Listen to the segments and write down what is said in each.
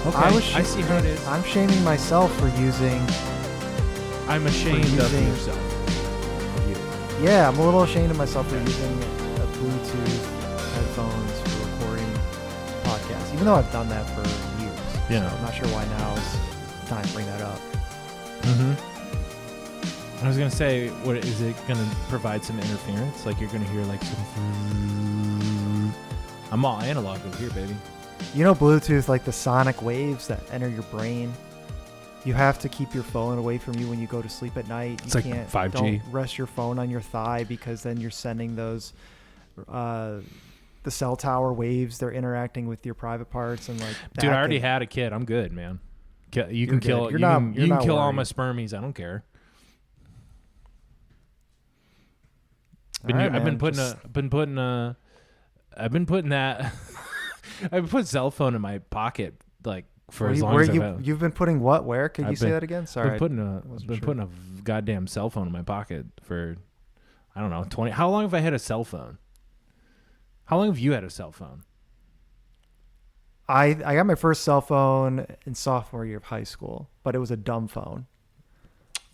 Okay, I see how it is. I'm shaming myself for using. I'm ashamed of yourself. Yeah, I'm a little ashamed of myself for using Bluetooth headphones for recording podcasts, even though I've done that for years. Yeah. So I'm not sure why now is the time to bring that up. Mm-hmm. I was going to say, what is it going to provide some interference? Like you're going to hear like some... I'm all analog over here, baby. You know Bluetooth, like the sonic waves that enter your brain? You have to keep your phone away from you when you go to sleep at night. It's you like can't, 5G. Don't rest your phone on your thigh because then you're sending those the cell tower waves. They're interacting with your private parts and like. Dude, I already had a kid. I'm good, man. You can kill. You can kill all my spermies. I don't care. I've been putting cell phone in my pocket like for as long as you've been putting what? Where? Can you say that again? Sorry. I've been putting a goddamn cell phone in my pocket for, I don't know, 20. How long have I had a cell phone? How long have you had a cell phone? I got my first cell phone in sophomore year of high school, but it was a dumb phone.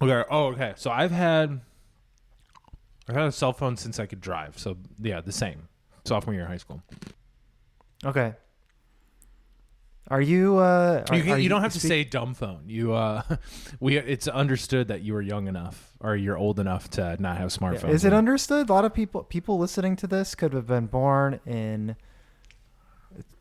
Okay. Oh, okay. So I've had a cell phone since I could drive. So yeah, the same. Sophomore year of high school. Okay. Are you? You don't have to say dumb phone. It's understood that you were young enough or you're old enough to not have smartphones. Is it understood? A lot of people listening to this could have been born in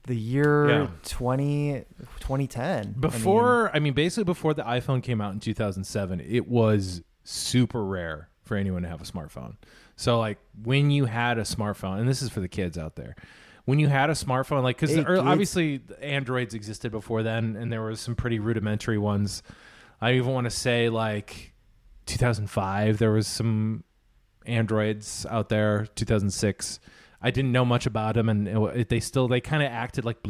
the year 2010. Basically before the iPhone came out in 2007, it was super rare for anyone to have a smartphone. So like when you had a smartphone, and this is for the kids out there. When you had a smartphone, like, because obviously Androids existed before then, and there was some pretty rudimentary ones. I even want to say, like, 2005, there was some Androids out there. 2006, I didn't know much about them, and they kind of acted like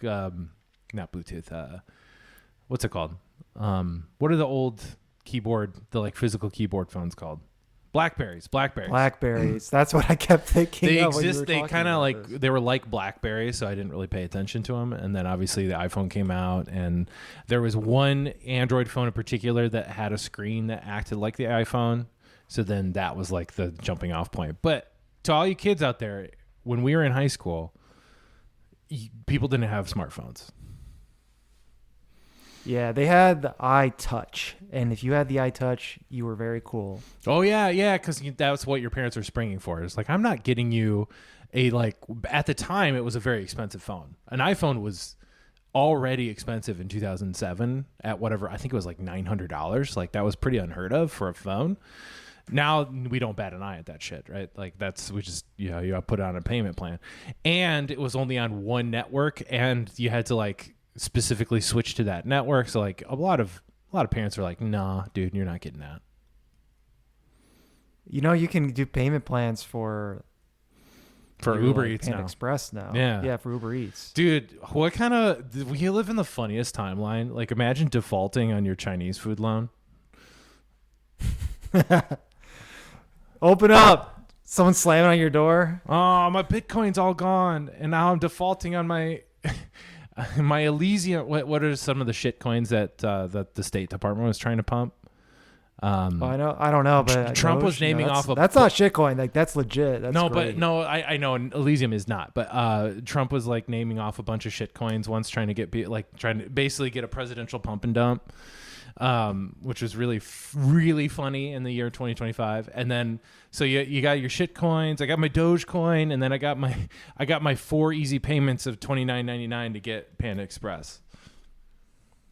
not Bluetooth. What's it called? What are the old the physical keyboard phones called? Blackberries. That's what I kept thinking. They exist. They kind of they were like Blackberries, so I didn't really pay attention to them. And then obviously the iPhone came out, and there was one Android phone in particular that had a screen that acted like the iPhone. So then that was like the jumping off point. But to all you kids out there, when we were in high school, people didn't have smartphones. Yeah, they had the iTouch, and if you had the iTouch, you were very cool. Oh yeah, because that's what your parents are springing for. It's like, I'm not getting you at the time, it was a very expensive phone. An iPhone was already expensive in 2007 at whatever, I think it was like $900. Like that was pretty unheard of for a phone. Now we don't bat an eye at that shit, right? Like we just, you put it on a payment plan, and it was only on one network, and you had to like specifically switch to that network. So like a lot of parents are like, nah, dude, you're not getting that. You can do payment plans for Uber Eats Panda now. Express now. Yeah, for Uber Eats. Dude, we live in the funniest timeline. Like imagine defaulting on your Chinese food loan. Open up. Someone slamming on your door. Oh, my Bitcoin's all gone, and now I'm defaulting on my my Elysium. What are some of the shit coins that the State Department was trying to pump? I don't know, but Trump was naming off a. That's not shitcoin. Like that's legit. That's great. I know Elysium is not. But Trump was like naming off a bunch of shit coins once, trying to basically get a presidential pump and dump, which was really really funny in the year 2025. And then so you got your shit coins. I got my Dogecoin, and then I got my 4 easy payments of $29.99 to get Panda Express.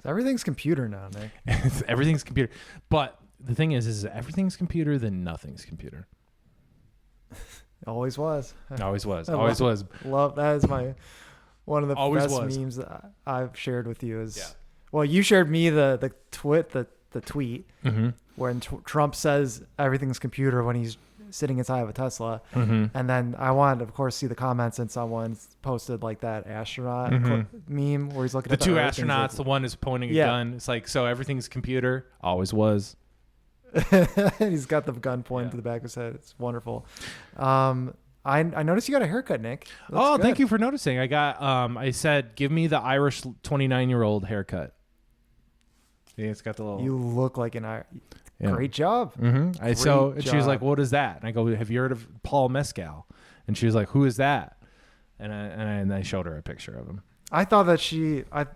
Everything's computer now, Nick. Everything's computer, but. The thing is everything's computer, then nothing's computer. Always was. Always was. Love that is one of the best memes that I've shared with you well, you shared me the tweet mm-hmm. when Trump says everything's computer when he's sitting inside of a Tesla. Mm-hmm. And then I wanted to, of course, see the comments, and someone posted like that astronaut meme where he's looking at the two astronauts. The one is pointing a gun. It's like, so everything's computer. Always was. He's got the gun pointing to the back of his head. It's wonderful. I noticed you got a haircut, Nick. Oh, thank you for noticing. I got I said give me the Irish 29-year-old haircut. Yeah, it's got the little. You look like an Irish. Yeah. Great job. Mm-hmm. And she was like, "What is that?" And I go, "Have you heard of Paul Mescal?" And she was like, "Who is that?" And I showed her a picture of him. I thought that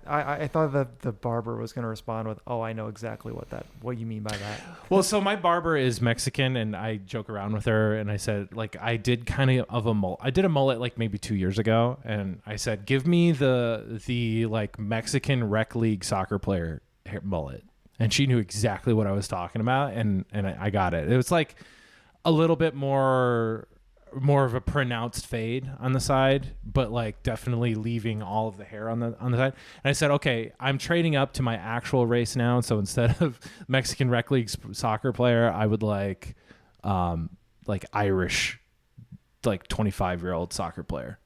I thought that the barber was going to respond with, "Oh, I know exactly what you mean by that." Well, so my barber is Mexican, and I joke around with her, and I said, like, I did kind of a mullet. I did a mullet like maybe 2 years ago, and I said, "Give me the like Mexican rec league soccer player mullet." And she knew exactly what I was talking about, and I got it. It was like a little bit more of a pronounced fade on the side, but like definitely leaving all of the hair on the side. And I said, okay, I'm trading up to my actual race now. So instead of Mexican rec league soccer player, I would like Irish, like 25-year-old soccer player.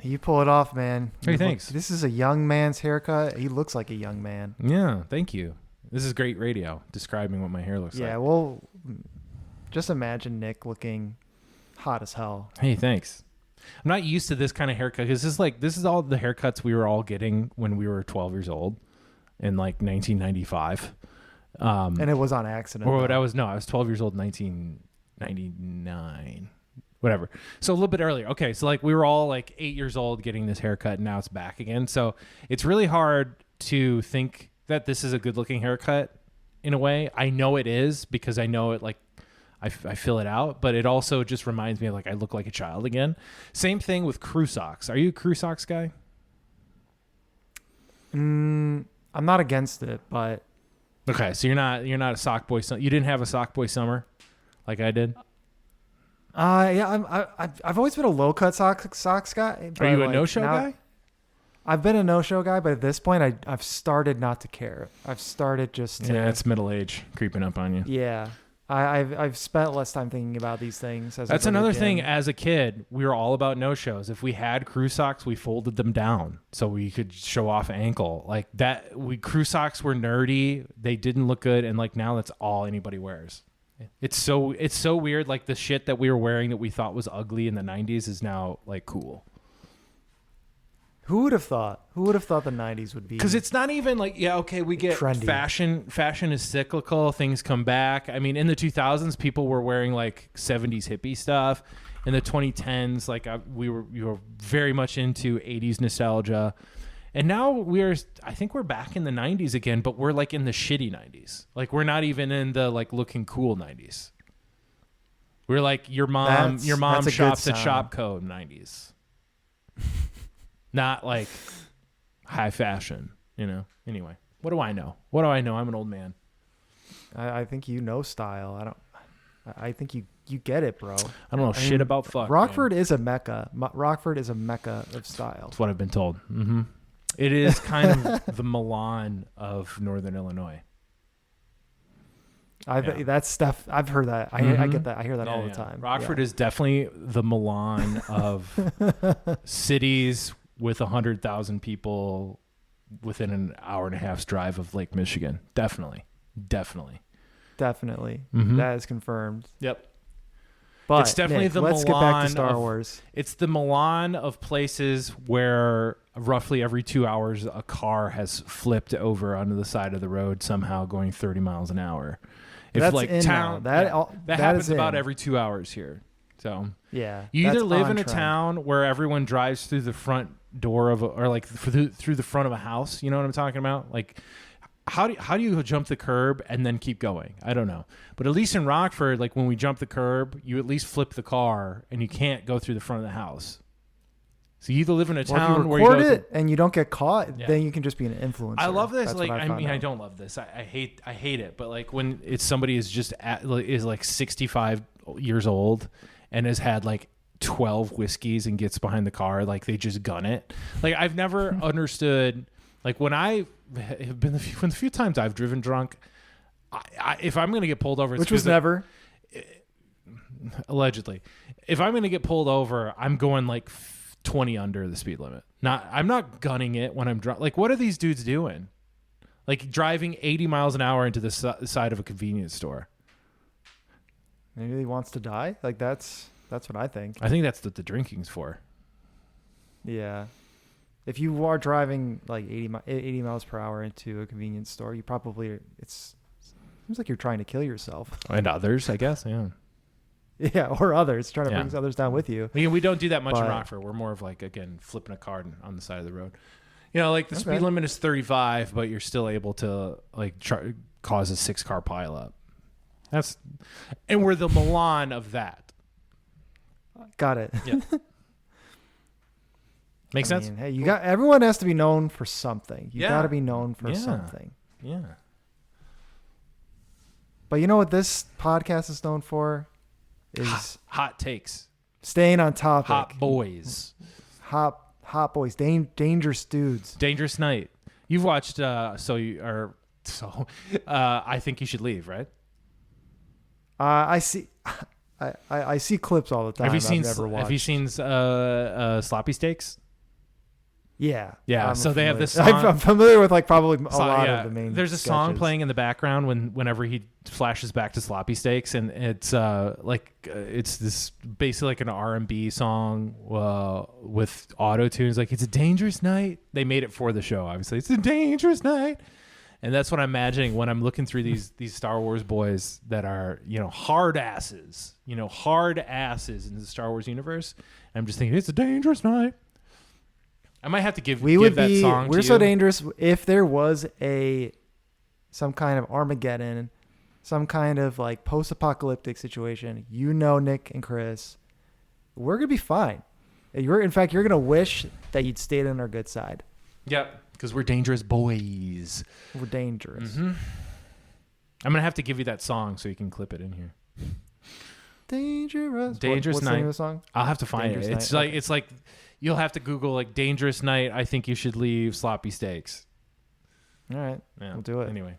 You pull it off, man. Hey, thanks. This is a young man's haircut. He looks like a young man. Yeah, thank you. This is great radio, describing what my hair looks like. Yeah, well, just imagine Nick looking hot as hell. Hey, thanks. I'm not used to this kind of haircut because this is all the haircuts we were all getting when we were 12 years old in like 1995. And it was on accident. Or I was 12 years old in 1999. Whatever. So a little bit earlier. Okay, so like we were all like 8 years old getting this haircut, and now it's back again. So it's really hard to think that this is a good looking haircut in a way. I know it is because I know it, like I fill it out, but it also just reminds me of like I look like a child again. Same thing with crew socks. Are you a crew socks guy? I'm not against it, but okay. So you're not a sock boy. You didn't have a sock boy summer like I did. Yeah, I've always been a low cut socks guy. Are you a no-show guy? I've been a no-show guy, but at this point, I've started not to care. I've started just to, it's middle age creeping up on you. Yeah, I've spent less time thinking about these things. That's another thing. As a kid, we were all about no-shows. If we had crew socks, we folded them down so we could show off ankle like that. Crew socks were nerdy. They didn't look good, and like now that's all anybody wears. It's so weird. Like the shit that we were wearing that we thought was ugly in the 90s is now like cool. Who would have thought? Who would have thought the 90s would be? Because it's not even like, yeah, okay, we get trendy. Fashion is cyclical. Things come back. I mean, in the 2000s, people were wearing like 70s hippie stuff. In the 2010s, like we were very much into 80s nostalgia. And now I think we're back in the 90s again, but we're like in the shitty 90s. Like we're not even in the like looking cool 90s. We're like your mom shops at Shopco 90s. Not like high fashion, you know. Anyway, what do I know? I'm an old man. I think you know style. I think you get it, bro. I don't know shit about fuck. Rockford is a mecca. Rockford is a mecca of style. That's what I've been told. Mm-hmm. It is kind of the Milan of Northern Illinois. That's stuff. I've heard that. I get that. I hear that all the time. Rockford is definitely the Milan of cities with 100,000 people within an hour and a half's drive of Lake Michigan. Definitely. Mm-hmm. That is confirmed. Yep. But it's definitely Nick, the let's Milan get back to Star Wars. It's the Milan of places where roughly every 2 hours a car has flipped over onto the side of the road somehow going 30 miles an hour. If that's like in town now. that happens about every 2 hours here. So yeah, you either live in a town where everyone drives through the front door or like through the front of a house. You know what I'm talking about? Like how do you jump the curb and then keep going? I don't know. But at least in Rockford, like when we jump the curb, you at least flip the car and you can't go through the front of the house. So you either live in a town where you record it and you don't get caught, then you can just be an influencer. I love this. That's like I don't love this. I hate it. But like when it's somebody is just is like 65 years old and has had like 12 whiskeys and gets behind the car, like they just gun it. Like I've never understood. Like when I have been the few times I've driven drunk, if I'm going to get pulled over, which was never, allegedly, if I'm going to get pulled over, I'm going like 20 under the speed limit. I'm not gunning it when I'm drunk. Like what are these dudes doing? Like driving 80 miles an hour into the side of a convenience store. Maybe he wants to die. Like that's That's what I think. I think that's what the drinking's for. Yeah. If you are driving like 80 miles per hour into a convenience store, you probably seems like you're trying to kill yourself. And others, I guess. Yeah. Yeah, or others, trying to bring others down with you. We don't do that much in Rockford. We're more of like, again, flipping a card on the side of the road. You know, like the speed limit is 35, but you're still able to like cause a 6-car pileup. And we're the Milan of that. Got it. Yeah. Makes sense? Hey, everyone has to be known for something. You got to be known for something. Yeah. But you know what this podcast is known for? Is hot takes. Staying on topic. Hot boys. Hot boys. Dangerous dudes. Dangerous Night. You've watched I Think You Should Leave, right? I see I see clips all the time. Have you seen Sloppy Steaks? Yeah. Yeah. So they have this song. I'm familiar with like probably a lot of the main There's a song playing in the background whenever he flashes back to Sloppy Steaks, and it's it's this basically like an R&B song with auto tunes. Like, it's a dangerous night. They made it for the show, obviously. It's a dangerous night. And that's what I'm imagining when I'm looking through these Star Wars boys that are, hard asses in the Star Wars universe. And I'm just thinking, it's a dangerous night. I might have to give that song to you. We're so dangerous. If there was some kind of Armageddon, some kind of like post-apocalyptic situation, Nick and Chris, we're going to be fine. In fact, you're going to wish that you'd stayed on our good side. Yep. Because we're dangerous boys. We're dangerous. Mm-hmm. I'm going to have to give you that song so you can clip it in here. Dangerous Night. What's the name of the song? I'll have to find it. It's like you'll have to Google like Dangerous Night. I Think You Should Leave Sloppy Steaks. All right. Yeah, we'll do it. Anyway.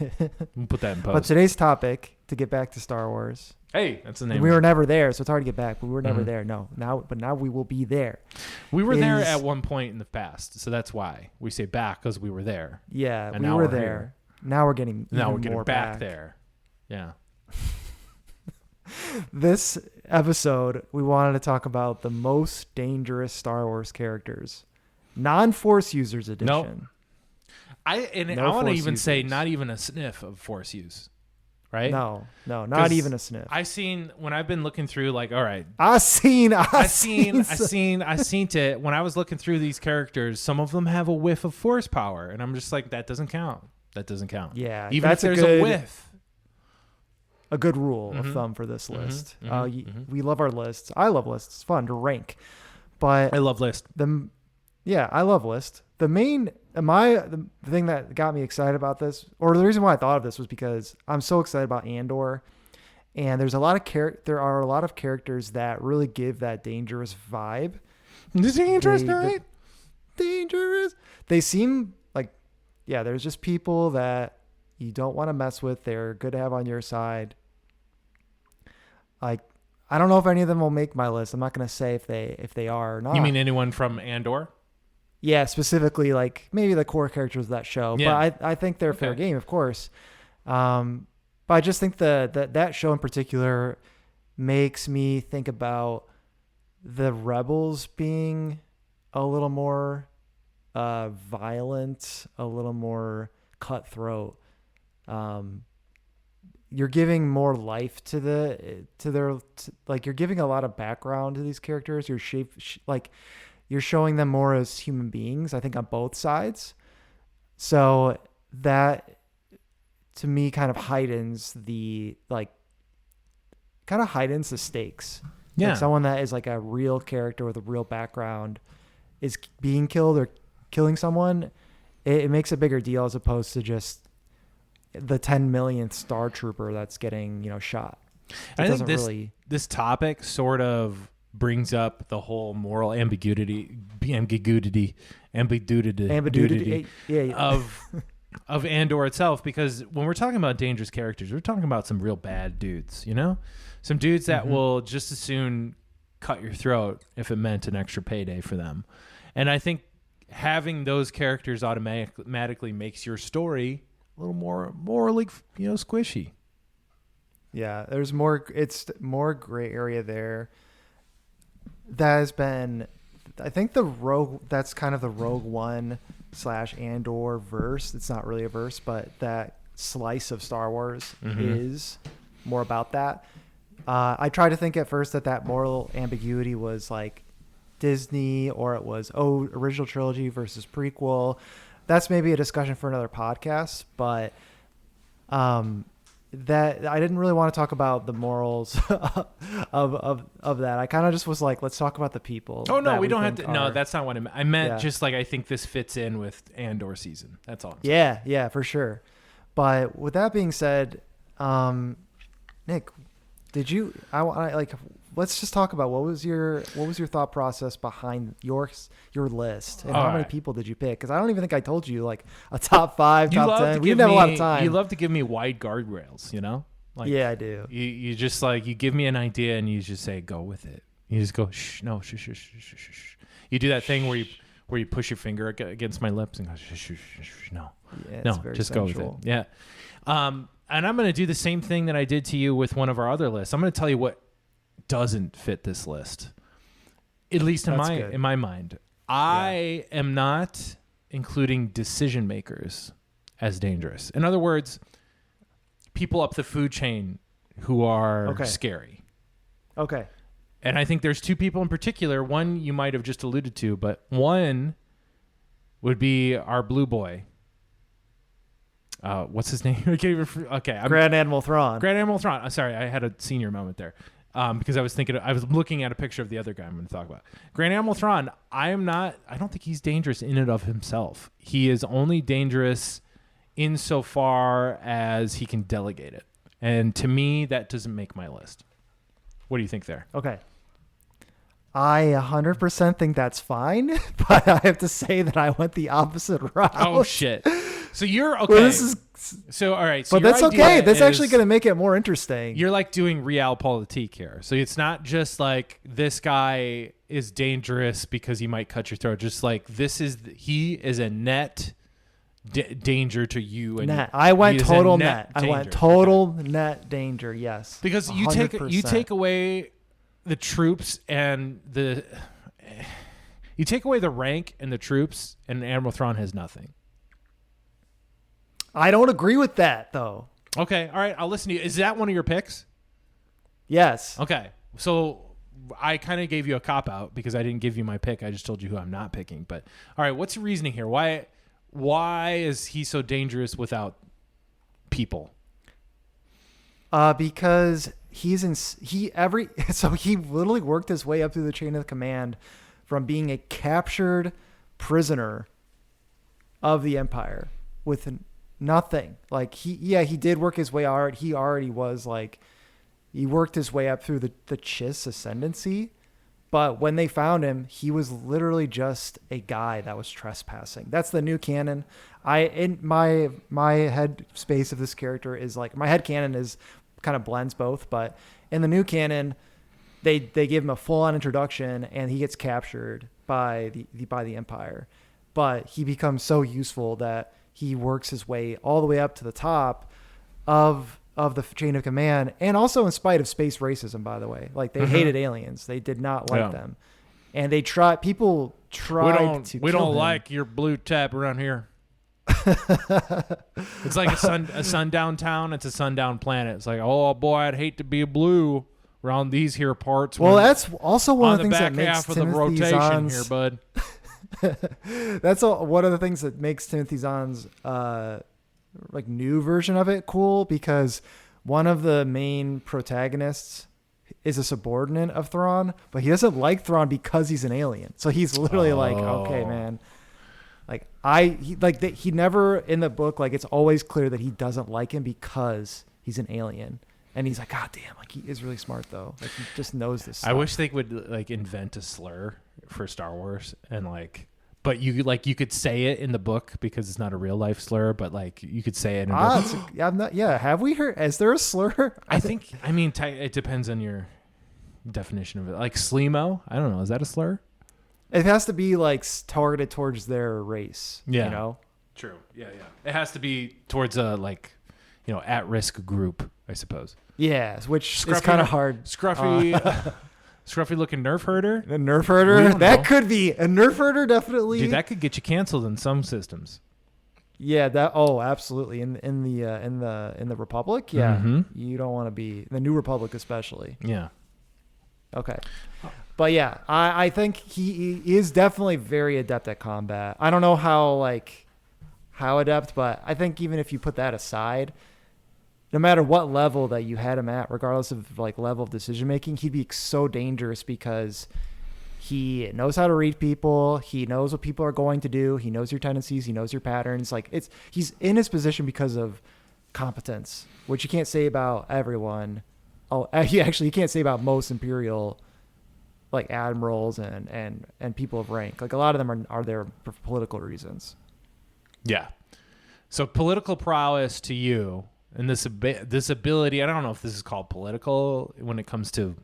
We'll put that in post. But today's topic, to get back to Star Wars. Hey, that's the name. We were never there, so it's hard to get back. But we were never there. No, now we will be there. We were there at one point in the past, so that's why we say back, because we were there. Yeah, we were there. Here. Now we're getting more back there. Yeah. This episode, we wanted to talk about the most dangerous Star Wars characters, non-Force users edition. Nope. I want to even say not even a sniff of Force use. Right? No, not even a sniff. When I've been looking through, like, all right, I seen it. When I was looking through these characters, some of them have a whiff of Force power, and I'm just like, that doesn't count. Yeah, even if there's a whiff. A good rule of thumb for this list. We love our lists. I love lists. It's fun to rank, but I love lists. I love lists. The thing that got me excited about this, or the reason why I thought of this, was because I'm so excited about Andor, and there are a lot of characters that really give that dangerous vibe. Dangerous. They seem like, there's just people that you don't want to mess with. They're good to have on your side. Like, I don't know if any of them will make my list. I'm not going to say if they are or not. You mean anyone from Andor? Yeah, specifically like maybe the core characters of that show. Yeah. But I think they're fair game, of course. But I just think that show in particular makes me think about the rebels being a little more violent, a little more cutthroat. You're giving more life to their you're giving a lot of background to these characters. You're showing them more as human beings, I think, on both sides. So that, to me, kind of heightens the stakes. Yeah. Like someone that is like a real character with a real background is being killed or killing someone. It makes a bigger deal as opposed to just the 10 millionth Star Trooper that's getting, shot. I think this topic sort of brings up the whole moral ambiguity of Andor itself, because when we're talking about dangerous characters, we're talking about some real bad dudes, some dudes that will just as soon cut your throat if it meant an extra payday for them. And I think having those characters automatically makes your story a little more morally, squishy. Yeah, there's more. It's more gray area there. That has been, I think the Rogue. That's kind of the Rogue One / Andor verse. It's not really a verse, but that slice of Star Wars is more about that. I tried to think at first that moral ambiguity was like Disney, or it was original trilogy versus prequel. That's maybe a discussion for another podcast, but that I didn't really want to talk about the morals of that. I kind of just was like, let's talk about the people. Oh no, we don't have to. No, that's not what I meant. I meant just like, I think this fits in with Andor season. That's all I'm saying. Yeah, for sure. But with that being said, Nick, did you? Let's just talk about what was your thought process behind your list, and how many people did you pick? Because I don't even think I told you like a top 5, top 10. We didn't have a lot of time. You love to give me wide guardrails, you know? Like, yeah, I do. You just like, you give me an idea and you just say go with it. You just go shh, no, shh, shh, shh, shh, shh. You do that thing where you push your finger against my lips and go shh, shh, shh, shh, no, yeah, no, just sensual. Go with it. Yeah. And I'm going to do the same thing that I did to you with one of our other lists. I'm going to tell you what doesn't fit this list, at least in my mind. I am not including decision makers as dangerous. In other words, people up the food chain who are scary. Okay. And I think there's 2 people in particular. One you might have just alluded to, but one would be our blue boy. What's his name? I can't even. Okay, Grand Admiral Thrawn. Grand Admiral Thrawn. I'm sorry, I had a senior moment there, because I was looking at a picture of the other guy I'm going to talk about. Grand Admiral Thrawn. I don't think he's dangerous in and of himself. He is only dangerous insofar as he can delegate it, and to me, that doesn't make my list. What do you think there? Okay. I 100% think that's fine, but I have to say that I went the opposite route. Oh shit. So you're okay. Well, all right. So but that's okay. That's actually going to make it more interesting. You're like doing realpolitik here. So it's not just like this guy is dangerous because he might cut your throat. Just like he is a net danger to you. And net. I went total net. I went total net danger. Yes. Because 100%. you take away the troops and you take away the rank and the troops, and Admiral Thrawn has nothing. I don't agree with that, though. Okay, all right, I'll listen to you. Is that one of your picks? Yes. Okay, so I kind of gave you a cop-out because I didn't give you my pick. I just told you who I'm not picking. But, all right, what's your reasoning here? Why is he so dangerous without people? Because he literally worked his way up through the chain of command from being a captured prisoner of the Empire with nothing. Like he did work his way out. He already was like, he worked his way up through the Chiss ascendancy. But when they found him, he was literally just a guy that was trespassing. That's the new canon. In my head space of this character is like, my head canon is kind of blends both, but in the new canon, they give him a full on introduction and he gets captured by the Empire. But he becomes so useful that he works his way all the way up to the top of the chain of command, and also in spite of space racism, by the way. Like, they hated aliens. They did not like them. And people tried to kill him. We don't like your blue tap around here. It's like a sundown town. It's a sundown planet. It's like, oh boy, I'd hate to be a blue around these here parts. Well, that's also one of the things that makes half of the rotation Zahn's, here, bud. That's one of the things that makes Timothy Zahn's like new version of it cool, because one of the main protagonists is a subordinate of Thrawn, but he doesn't like Thrawn because he's an alien. So he's literally like, okay, man. Like he never in the book, like, it's always clear that he doesn't like him because he's an alien. And he's like, God damn, like, he is really smart though. Like, he just knows this stuff. I wish they would like invent a slur for Star Wars, and like, but you could say it in the book because it's not a real life slur, but like you could say it. Have we heard? Is there a slur? I mean, it depends on your definition of it. Like Slimo, I don't know. Is that a slur? It has to be like targeted towards their race. Yeah. You know? True. Yeah. It has to be towards a at-risk group, I suppose. Yeah, which is kind of hard. Scruffy looking nerf herder. A nerf herder? That could be a nerf herder, definitely. Dude, that could get you canceled in some systems. Yeah, absolutely. In the Republic, yeah. You don't want to be the New Republic, especially. Yeah. Okay. But yeah, I think he is definitely very adept at combat. I don't know how adept, but I think even if you put that aside, no matter what level that you had him at, regardless of like level of decision making, he'd be so dangerous because he knows how to read people. He knows what people are going to do. He knows your tendencies. He knows your patterns. He's in his position because of competence, which you can't say about everyone. Oh, you can't say about most Imperial like admirals and people of rank. Like a lot of them are there for political reasons. Yeah. So political prowess to you and this ability, I don't know if this is called political when it comes to,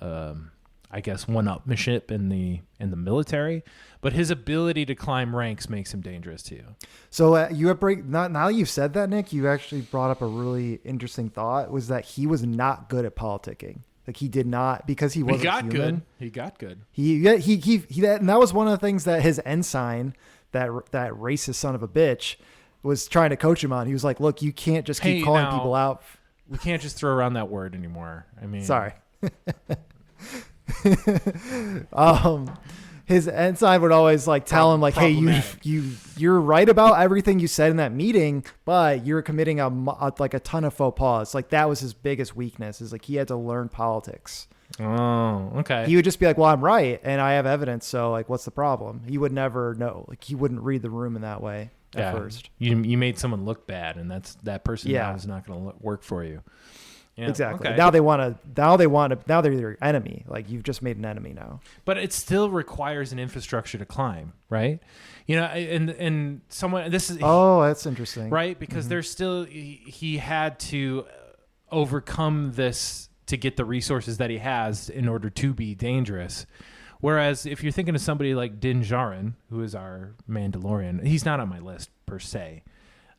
I guess, one-upmanship in the military, but his ability to climb ranks makes him dangerous to you. So now you've said that, Nick, you actually brought up a really interesting thought, was that he was not good at politicking. Like he did not, because he wasn't human. Good. He got good. And that was one of the things that his ensign, that racist son of a bitch, was trying to coach him on. He was like, look, you can't just keep calling people out. We can't just throw around that word anymore. I mean, sorry. His ensign would always like tell him like, hey, you're right about everything you said in that meeting, but you're committing a ton of faux pas. Like that was his biggest weakness, is like he had to learn politics. Oh, okay. He would just be like, well, I'm right and I have evidence, so like what's the problem? He would never know. Like he wouldn't read the room in that way at first. You made someone look bad, and that person now is not going to work for you. Yeah, exactly. Okay. Now they're your enemy. Like you've just made an enemy now. But it still requires an infrastructure to climb, right? You know, and someone, this is, that's interesting. Right? Because there's still, he had to overcome this to get the resources that he has in order to be dangerous. Whereas if you're thinking of somebody like Din Djarin, who is our Mandalorian, he's not on my list per se.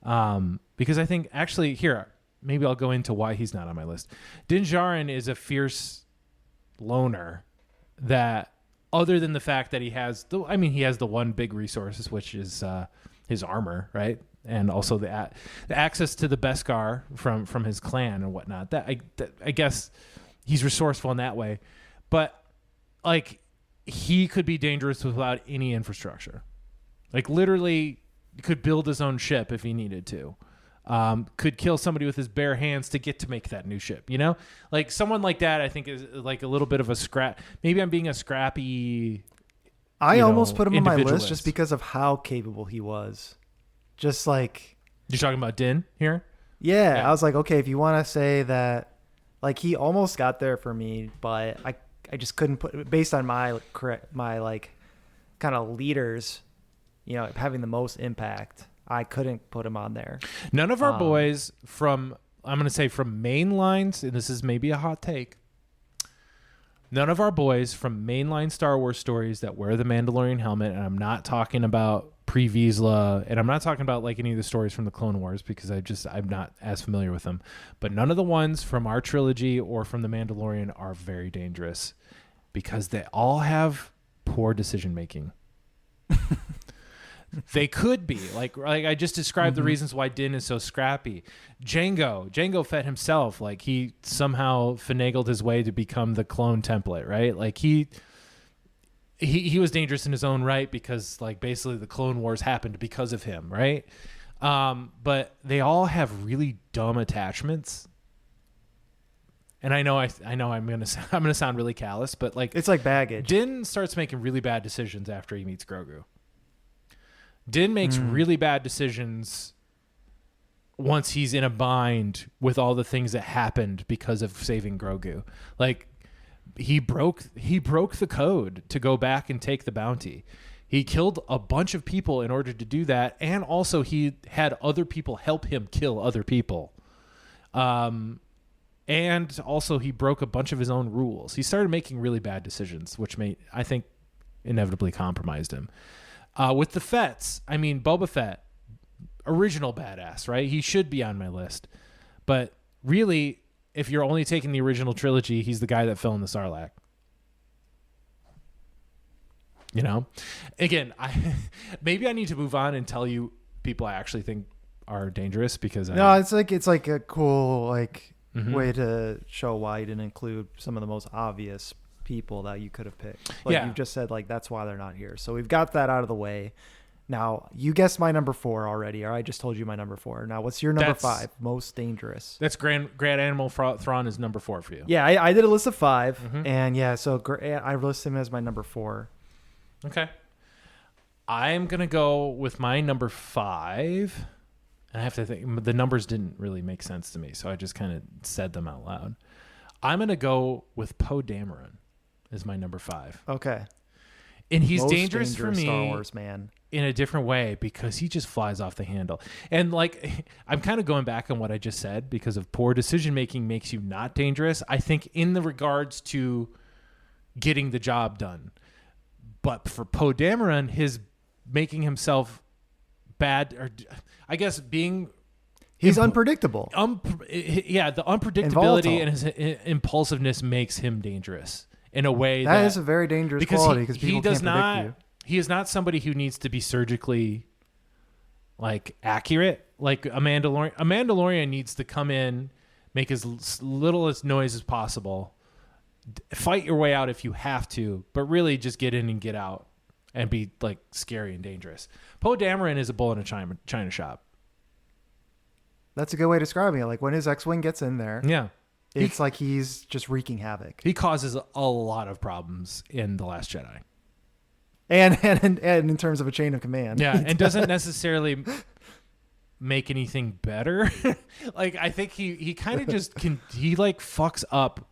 Because I think actually here, maybe I'll go into why he's not on my list. Din Djarin is a fierce loner that, other than the fact that he has the one big resource, which is his armor, right? And also the access to the Beskar from his clan and whatnot. That I guess he's resourceful in that way. But like he could be dangerous without any infrastructure. Like literally could build his own ship if he needed to. Could kill somebody with his bare hands to get to make that new ship, you know? Like someone like that, I think is like a little bit of a scrap. Maybe I'm being a scrappy. I almost put him on my list just because of how capable he was. Just like. You're talking about Din here? Yeah. I was like, okay, if you want to say that, like he almost got there for me, but I just couldn't put, based on my like kind of leaders, you know, having the most impact. I couldn't put him on there. None of our boys from main lines, and this is maybe a hot take, none of our boys from mainline Star Wars stories that wear the Mandalorian helmet, and I'm not talking about pre-Vizsla, and I'm not talking about like any of the stories from the Clone Wars because I'm not as familiar with them, but none of the ones from our trilogy or from the Mandalorian are very dangerous because they all have poor decision making. They could be like I just described the reasons why Din is so scrappy. Jango Fett himself, like he somehow finagled his way to become the clone template, right? Like he was dangerous in his own right because like basically the Clone Wars happened because of him, right? But they all have really dumb attachments. And I know I'm gonna sound really callous, but like it's like baggage. Din starts making really bad decisions after he meets Grogu. Din makes really bad decisions once he's in a bind with all the things that happened because of saving Grogu. Like he broke the code to go back and take the bounty. He killed a bunch of people in order to do that, and also he had other people help him kill other people. And also he broke a bunch of his own rules. He started making really bad decisions, which I think inevitably compromised him. With the Fetts, I mean, Boba Fett, original badass, right? He should be on my list. But really, if you're only taking the original trilogy, he's the guy that fell in the Sarlacc. You know, again, maybe I need to move on and tell you people I actually think are dangerous because it's like a cool way to show why you didn't include some of the most obvious people that you could have picked. Like you just said, like that's why they're not here. So we've got that out of the way. Now you guessed my number 4 already, or I just told you my number 4. Now what's your number 5 most dangerous? That's Grand Animal Thrawn is number 4 for you. Yeah, I did a list of 5, and so I listed him as my number 4. Okay. I'm going to go with my number 5. And I have to think, the numbers didn't really make sense to me, so I just kind of said them out loud. I'm going to go with Poe Dameron as my number 5. Okay. And he's dangerous for me Star Wars, man. In a different way because he just flies off the handle. And like, I'm kind of going back on what I just said because of poor decision-making makes you not dangerous. I think in the regards to getting the job done. But for Poe Dameron, his making himself bad, or I guess he's unpredictable. The unpredictability and his impulsiveness makes him dangerous in a way that is a very dangerous quality because people can't predict you. He is not somebody who needs to be surgically like accurate. Like a Mandalorian needs to come in, make as little as noise as possible, fight your way out if you have to, but really just get in and get out and be like scary and dangerous. Poe Dameron is a bull in a china shop. That's a good way of describing it. Like when his X-Wing gets in there, it's like he's just wreaking havoc. He causes a lot of problems in The Last Jedi. And in terms of a chain of command. Yeah, and doesn't necessarily make anything better. Like I think he kind of just he like fucks up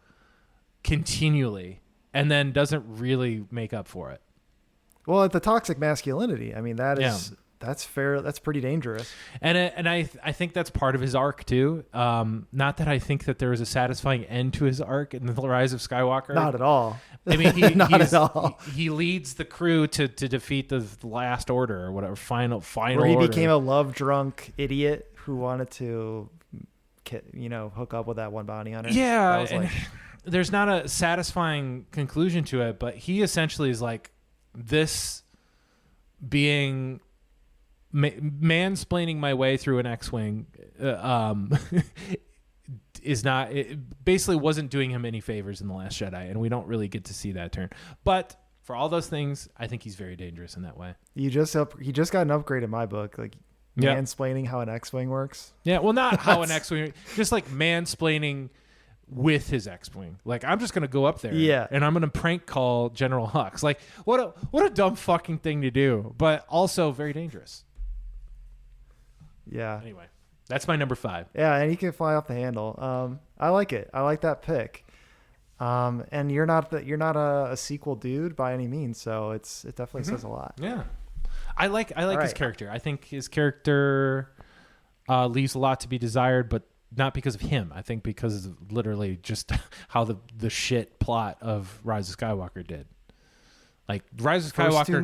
continually and then doesn't really make up for it. Well, at the toxic masculinity, I mean that's fair. That's pretty dangerous. And I think that's part of his arc too. Not that I think that there is a satisfying end to his arc in The Rise of Skywalker. Not at all. I mean, not at all. He leads the crew to defeat the Last Order or whatever final where he order. Became a love drunk idiot who wanted to, hook up with that one bounty hunter. Yeah, and there's not a satisfying conclusion to it, but he essentially is like this being mansplaining my way through an X-Wing is not, it basically wasn't doing him any favors in The Last Jedi, and we don't really get to see that turn. But for all those things, I think he's very dangerous in that way. He just got an upgrade in my book, like mansplaining how an X-Wing works. Yeah, well, not how an X-Wing, just like mansplaining with his X-Wing. Like, I'm just going to go up there and I'm going to prank call General Hux. Like, what a dumb fucking thing to do, but also very dangerous. Yeah. Anyway, that's my number 5. Yeah, and he can fly off the handle. I like it. I like that pick. And you're not a sequel dude by any means, so it definitely says a lot. Yeah. I like his character. I think his character leaves a lot to be desired, but not because of him. I think because of literally just how the shit plot of Rise of Skywalker did. Like Rise of Skywalker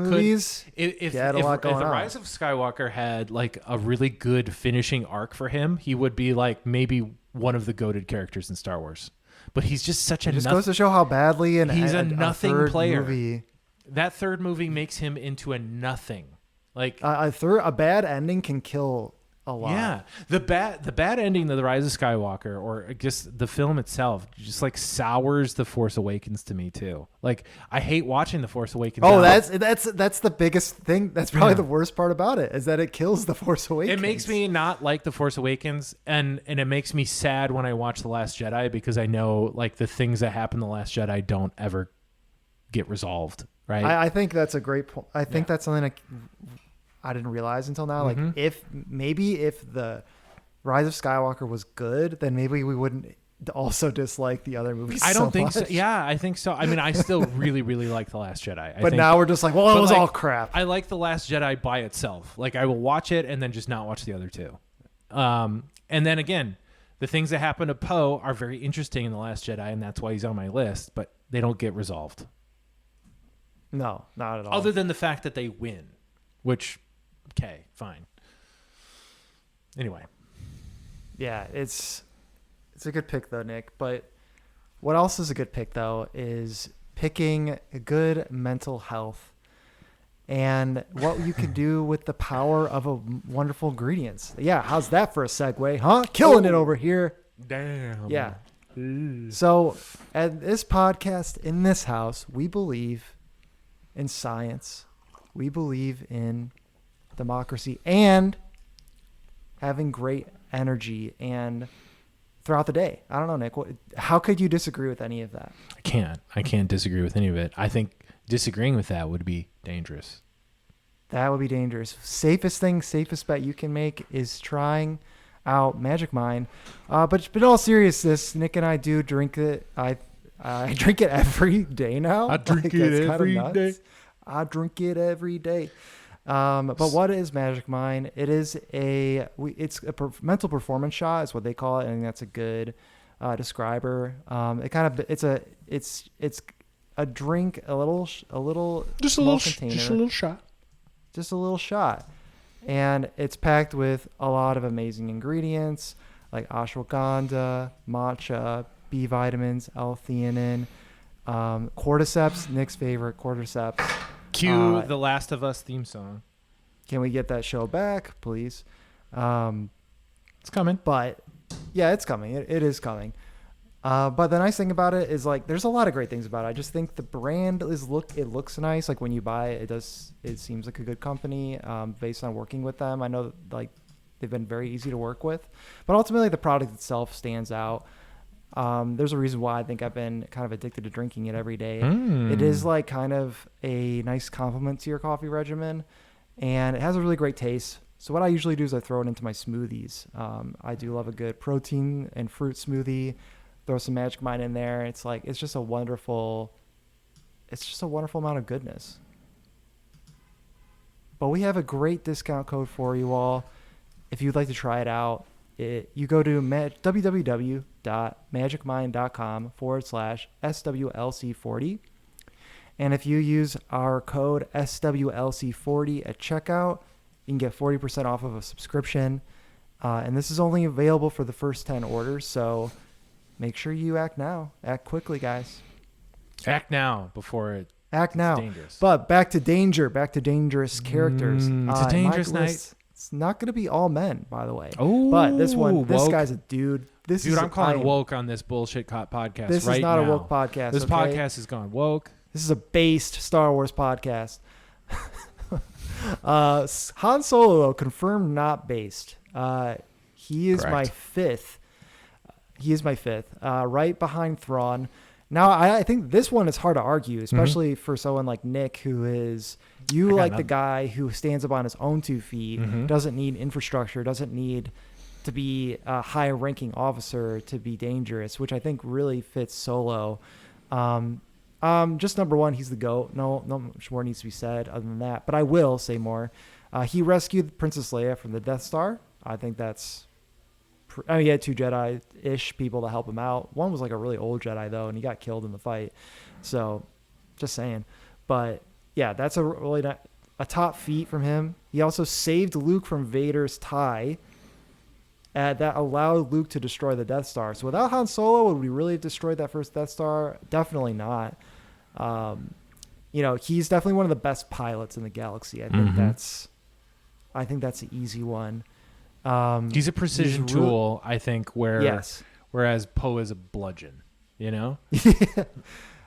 if the Rise of Skywalker had like a really good finishing arc for him, he would be like maybe one of the goated characters in Star Wars. But he's just such a just goes to show how badly he's a nothing player. Movie. That third movie makes him into a nothing. Like a bad ending can kill a lot. Yeah, the bad ending of The Rise of Skywalker, or just the film itself, just like sours The Force Awakens to me too. Like I hate watching The Force Awakens. Oh, that's the biggest thing. That's probably the worst part about it is that it kills The Force Awakens. It makes me not like The Force Awakens, and it makes me sad when I watch The Last Jedi because I know like the things that happen in The Last Jedi don't ever get resolved. Right. I think that's a great point. I think that's something I didn't realize until now. Like if the Rise of Skywalker was good, then maybe we wouldn't also dislike the other movies. I don't think so. Yeah, I think so. I mean, I still really, really like The Last Jedi. But now we're just like, well, it was all crap. I like The Last Jedi by itself. Like I will watch it and then just not watch the other two. And then again, the things that happen to Poe are very interesting in The Last Jedi, and that's why he's on my list, but they don't get resolved. No, not at all. Other than the fact that they win, which... Okay, fine. Anyway. Yeah, it's It's a good pick though, Nick. But what else is a good pick though is picking a good mental health and what you could do with the power of a wonderful ingredients. Yeah, how's that for a segue, huh? Killing it over here. Damn. Yeah. So at this podcast, in this house, we believe in science. We believe in democracy and having great energy and throughout the day. I don't know, Nick. How could you disagree with any of that? I can't disagree with any of it. I think disagreeing with that would be dangerous. That would be dangerous. Safest bet you can make is trying out Magic Mind. But in all seriousness, Nick and I do drink it. I drink it every day now. I drink it every day. I drink it every day. But what is Magic Mind? It is it's a mental performance shot is what they call it. I think that's a good describer. It's a drink, a little just small a container, just a little shot. just a little shot, and it's packed with a lot of amazing ingredients like ashwagandha, matcha, B vitamins, L-theanine, cordyceps. Nick's favorite, cordyceps. Cue the Last of Us theme song. Can we get that show back, please? It's coming. But yeah, it's coming. It is coming. But the nice thing about it is like there's a lot of great things about it. I just think the brand it looks nice. Like when you buy it, it seems like a good company based on working with them. I know like they've been very easy to work with, but ultimately the product itself stands out. There's a reason why I think I've been kind of addicted to drinking it every day. It is like kind of a nice complement to your coffee regimen, and it has a really great taste. So what I usually do is I throw it into my smoothies. I do love a good protein and fruit smoothie. Throw some Magic Mind in there. It's just a wonderful amount of goodness. But we have a great discount code for you all. If you'd like to try it out, you go to www.magicmind.com/SWLC40. And if you use our code SWLC40 at checkout, you can get 40% off of a subscription. And this is only available for the first 10 orders. So make sure you act now. Act quickly, guys. Act now before it. Act now. Dangerous. But back to dangerous characters. It's a dangerous night. It's not going to be all men, by the way. Oh, but this woke. guy's a dude. I'm calling woke on this bullshit podcast. This right is not now. a woke podcast. This okay? podcast has gone woke. This is a based Star Wars podcast. Han Solo, though, confirmed not based. He is my fifth. Right behind Thrawn. Now, I think this one is hard to argue, especially for someone like Nick, who is the guy who stands up on his own 2 feet, doesn't need infrastructure, doesn't need to be a high-ranking officer to be dangerous, which I think really fits Solo. Just number one, he's the GOAT. No much more needs to be said other than that. But I will say more. He rescued Princess Leia from the Death Star. I think that's... he had 2 Jedi-ish people to help him out. One was like a really old Jedi, though, and he got killed in the fight. So, just saying. But, yeah, that's a top feat from him. He also saved Luke from Vader's tie. That allowed Luke to destroy the Death Star. So, without Han Solo, would we really have destroyed that first Death Star? Definitely not. He's definitely one of the best pilots in the galaxy. I think that's an easy one. He's a precision tool, I think, yes. Whereas Poe is a bludgeon, you know?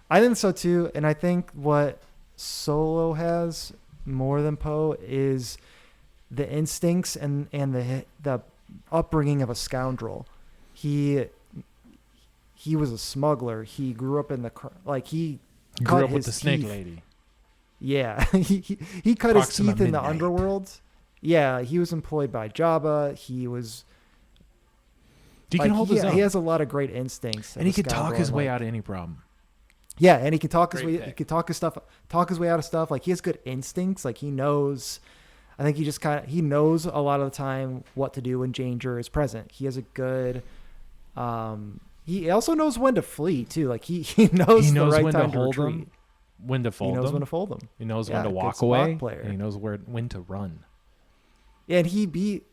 I think so too. And I think what Solo has more than Poe is the instincts and the upbringing of a scoundrel. He was a smuggler. He grew up in he grew up with the snake lady. Yeah. he cut his teeth in the underworld. Yeah, he was employed by Jabba. He was... He can hold his own. He has a lot of great instincts. And he can talk his way out of any problem. Yeah, and he can talk his way... He can talk his way out of stuff. Like, he has good instincts. Like, he knows... I think he knows a lot of the time what to do when danger is present. He has a good... he also knows when to flee, too. Like, he knows the right time to retreat. When to fold them. He knows when to fold them. He knows when to walk away. And he knows when to run. Yeah, and he beat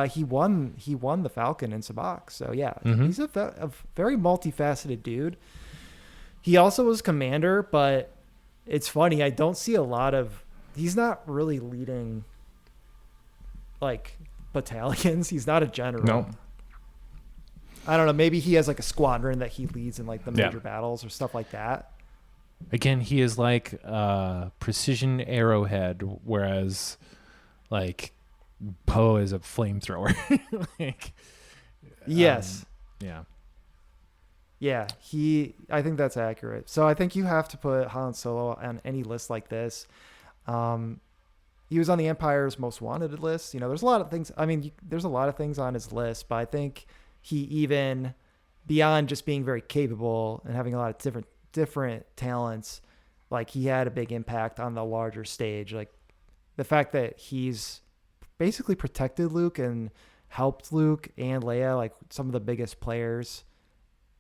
he won the Falcon in Sabak. So yeah, Mm-hmm. he's a very multifaceted dude. He also was commander, but it's funny. I don't see a lot of. He's not really leading like battalions. He's not a general. No. I don't know. Maybe he has like a squadron that he leads in like the major battles or stuff like that. Again, he is like precision arrowhead, whereas like Poe is a flamethrower. like, Yes. Yeah. Yeah, I think that's accurate. So I think you have to put Han Solo on any list like this. He was on the Empire's Most Wanted list. You know, there's a lot of things. I mean, there's a lot of things on his list, but I think he even, beyond just being very capable and having a lot of different talents, like he had a big impact on the larger stage. Like the fact that he's basically protected Luke and helped Luke and Leia, like some of the biggest players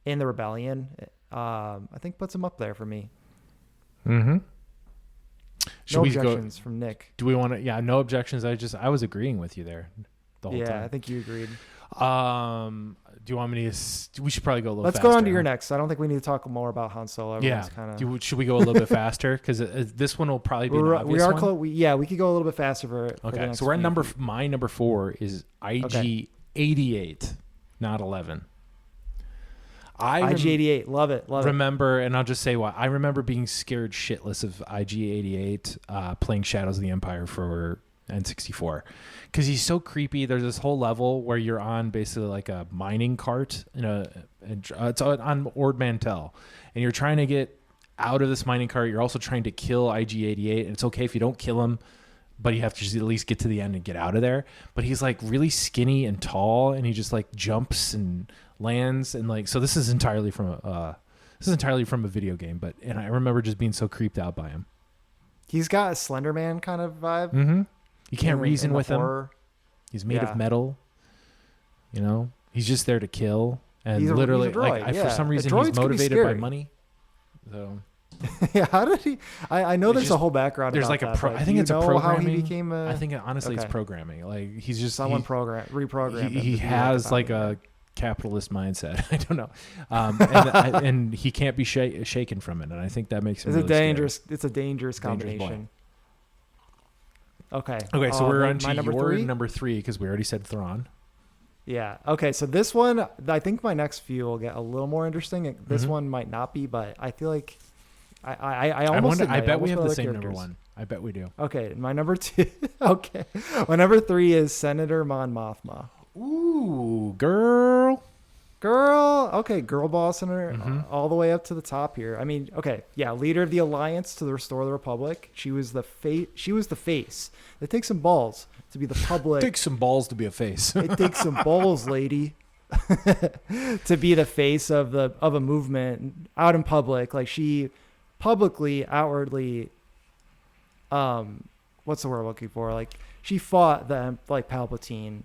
in the rebellion, I think puts him up there for me. Mm-hmm. No objections from Nick. Do we want to? Yeah, no objections. I was agreeing with you there the whole time. Yeah, I think you agreed. Do you want me to? We should probably go a little. Let's faster, go on to your next. I don't think we need to talk more about Han Solo. Yeah. Should we go a little bit faster? Because this one will probably be an obvious one. Close. We could go a little bit faster for the Okay, next so we're at few. my number 4 is IG-88, not 11. IG-88, love it. Remember, and I'll just say why. I remember being scared shitless of IG-88 playing Shadows of the Empire for N64 because he's so creepy. There's this whole level where you're on basically like a mining cart it's on Ord Mantell, and you're trying to get out of this mining cart. You're also trying to kill IG-88, and it's okay if you don't kill him, but you have to just at least get to the end and get out of there. But he's like really skinny and tall, and he just like jumps and lands, and like, so this is entirely from a video game, and I remember just being so creeped out by him. He's got a Slender Man kind of vibe. Mm-hmm. You can't reason with him. He's made of metal. You know, he's just there to kill, and he's literally a droid, for some reason he's motivated by money. So yeah, how did he? I know there's a whole background. There's about like that, I think it's a programming. How he became I think honestly it's programming. Like he's just reprogrammed. He has like a capitalist mindset. I don't know, and he can't be shaken from it. And I think that makes him. It's a dangerous combination. Okay. So we're on to your number 3 because we already said Thrawn. Yeah. Okay. So this one, I think my next few will get a little more interesting. This one might not be, but I feel like I bet we have the same number 1. I bet we do. Okay. My number 2. Okay. My number 3 is Senator Mon Mothma. Ooh, girl. Okay, girl boss in her all the way up to the top here. I mean, okay, yeah, leader of the Alliance to restore the Republic. She was the face. It takes some balls to be the public. It takes some balls to be a face. It takes some balls, lady, to be the face of a movement out in public. Like she publicly, outwardly, what's the word I'm looking for? Like she fought Palpatine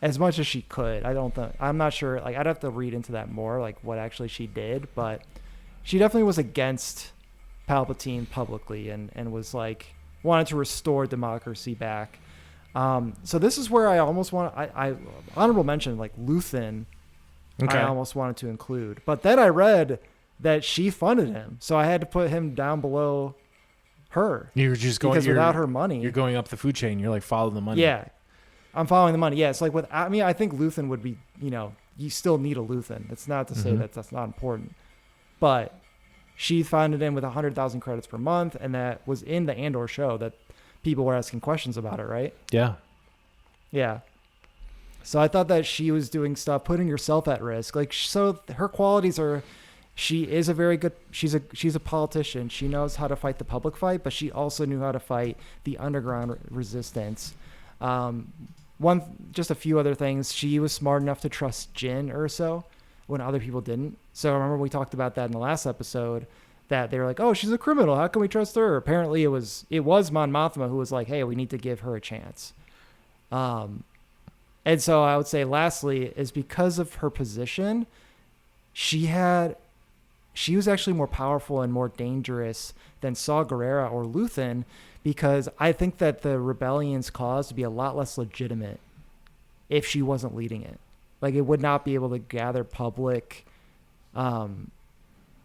as much as she could. I'm not sure. Like I'd have to read into that more, like what actually she did, but she definitely was against Palpatine publicly and was like wanted to restore democracy back. So this is where I almost want I honorable mention like Luthen. Okay. I almost wanted to include, but then I read that she funded him, so I had to put him down below her. You're just going because without her money, you're going up the food chain. You're like follow the money. Yeah. I'm following the money. Yeah, it's like I think Luthen would be, you still need a Luthen. It's not to say that that's not important. But she funded him with 100,000 credits per month, and that was in the Andor show that people were asking questions about it, right? Yeah. Yeah. So I thought that she was doing stuff, putting herself at risk. Like, so her qualities are, she is a very good, she's a politician. She knows how to fight the public fight, but she also knew how to fight the underground resistance. Just a few other things. She was smart enough to trust Jyn Erso when other people didn't. So remember we talked about that in the last episode, that they were like, oh, she's a criminal. How can we trust her? Apparently it was Mon Mothma who was like, hey, we need to give her a chance. And so I would say lastly is because of her position, she was actually more powerful and more dangerous than Saw Gerrera or Luthen, because I think that the rebellion's cause would be a lot less legitimate if she wasn't leading it. Like, it would not be able to gather public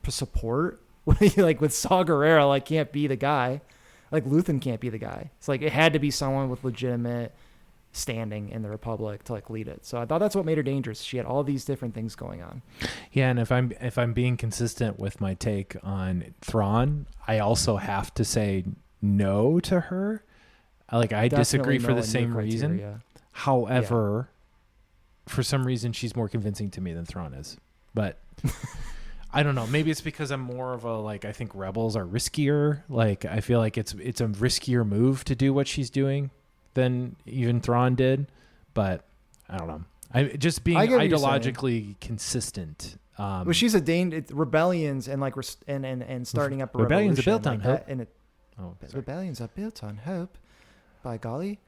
support. Like with Saw Gerrera, like, can't be the guy. Like, Luthen can't be the guy. It's like, it had to be someone with legitimate standing in the Republic to like lead it. So I thought that's what made her dangerous. She had all these different things going on. Yeah, and if I'm being consistent with my take on Thrawn, I also have to say no to her. Like, I disagree for the same reason. However, for some reason she's more convincing to me than Thrawn is. But I don't know. Maybe it's because I'm more of a, like, I think rebels are riskier. Like, I feel like it's a riskier move to do what she's doing than even Thrawn did. But I don't know. I just being ideologically consistent. Well, she's a rebellions and like and starting up a rebellions revolution are built on like hope. That, and rebellions are built on hope. By golly.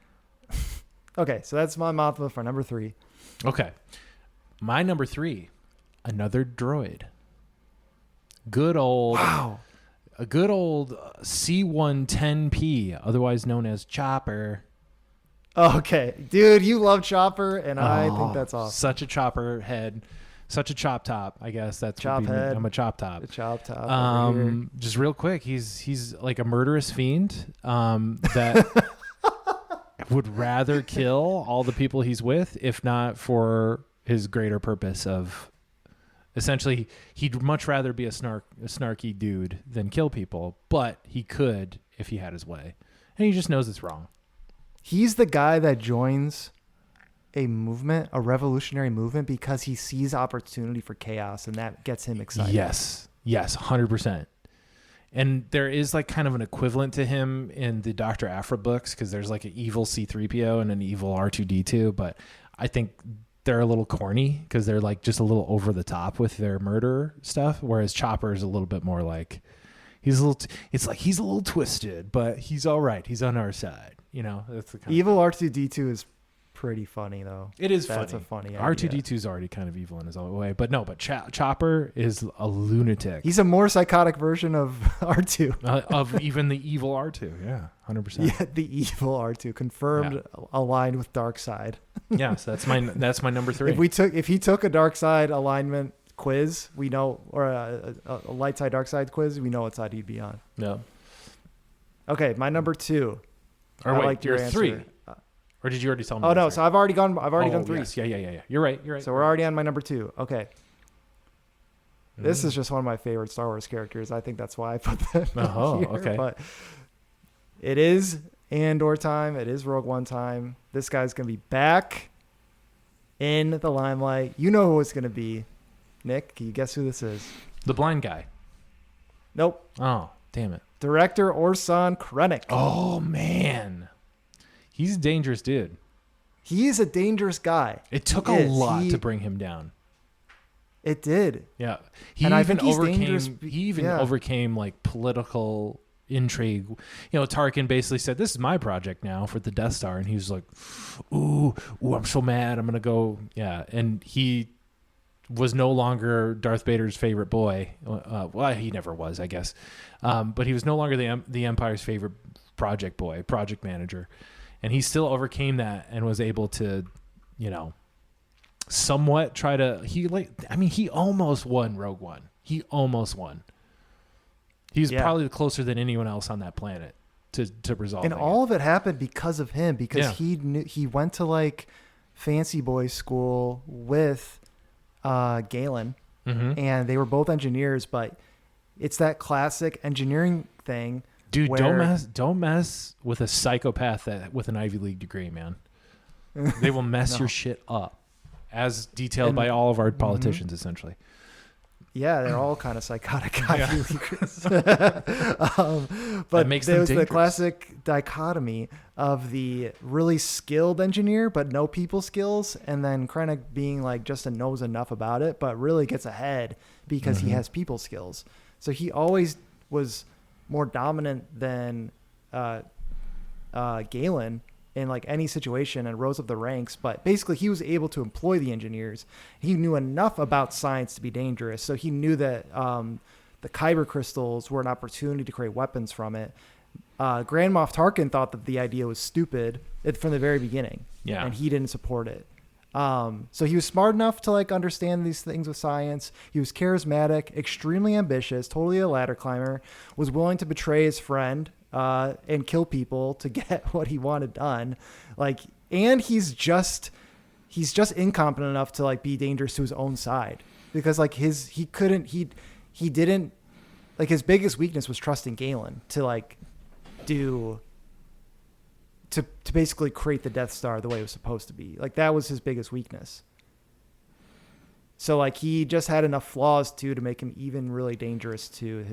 Okay, so that's my Mothma for number 3. Okay, my number 3, another droid. Good old C-110P, otherwise known as Chopper. Okay, dude, you love Chopper, and I think that's awesome. Such a chopper head, such a chop top. I guess that's chop head. I'm a chop top. A chop top. Just real quick, he's like a murderous fiend that would rather kill all the people he's with, if not for his greater purpose of. Essentially, he'd much rather be a snarky dude than kill people, but he could if he had his way. And he just knows it's wrong. He's the guy that joins a movement, a revolutionary movement, because he sees opportunity for chaos, and that gets him excited. Yes, 100%. And there is like kind of an equivalent to him in the Dr. Aphra books, because there's like an evil C-3PO and an evil R2-D2, but I think they're a little corny because they're like just a little over the top with their murder stuff. Whereas Chopper is a little bit more like he's a little twisted, but he's all right. He's on our side. You know, that's the kind evil R2-D2 is pretty funny though. It is That's funny. a funny idea. R2-D2 is already kind of evil in his own way, but Chopper is a lunatic. He's a more psychotic version of R2. Of even the evil R2. Yeah, 100%. Yeah, the evil R2 confirmed, aligned with dark side. Yeah, so that's my number 3. If he took a dark side alignment quiz, we know, or a light side dark side quiz, we know what side he'd be on. Yeah. Okay, my number 2. Or I wait, liked your answer. 3. Or did you already tell me? Oh no, so I've already done 3. Yes. Yeah. You're right. So we're already on my number 2. Okay. This is just one of my favorite Star Wars characters. I think that's why I put them here. Okay. But it is Andor time. It is Rogue One time. This guy's going to be back in the limelight. You know who it's going to be. Nick, can you guess who this is? The blind guy. Nope. Oh, damn it. Director Orson Krennic. Oh, man. He's a dangerous dude. He is a dangerous guy. It took a lot to bring him down. It did. Yeah. He even overcame like political intrigue. You know, Tarkin basically said, "This is my project now for the Death Star." And he was like, ooh, I'm so mad. I'm going to go. Yeah. And he was no longer Darth Vader's favorite boy. Well, he never was, I guess. But he was no longer the Empire's favorite project boy, project manager. And he still overcame that and was able to, you know, somewhat try to, he almost won Rogue One. He almost won. He's probably closer than anyone else on that planet to resolve. And all of it happened because of him, because he went to like fancy boy school with Galen, and they were both engineers, but it's that classic engineering thing. Dude, don't mess with a psychopath with an Ivy League degree, man. They will mess your shit up, as detailed by all of our politicians, essentially. Yeah, they're all kind of psychotic Ivy Leaguers. But makes there was dangerous. the classic dichotomy of the really skilled engineer, but no people skills, and then Krennic being like just knows enough about it, but really gets ahead because he has people skills. So he always was more dominant than Galen in like any situation and rose up the ranks, but basically he was able to employ the engineers. He knew enough about science to be dangerous, so he knew that the kyber crystals were an opportunity to create weapons from it. Grand Moff Tarkin thought that the idea was stupid from the very beginning, and he didn't support it. So he was smart enough to like understand these things with science. He was charismatic, extremely ambitious, totally a ladder climber, was willing to betray his friend and kill people to get what he wanted done. Like, and he's just incompetent enough to like be dangerous to his own side, because like he didn't like, his biggest weakness was trusting Galen to like to basically create the Death Star the way it was supposed to be. Like, that was his biggest weakness. So like, he just had enough flaws too to make him even really dangerous to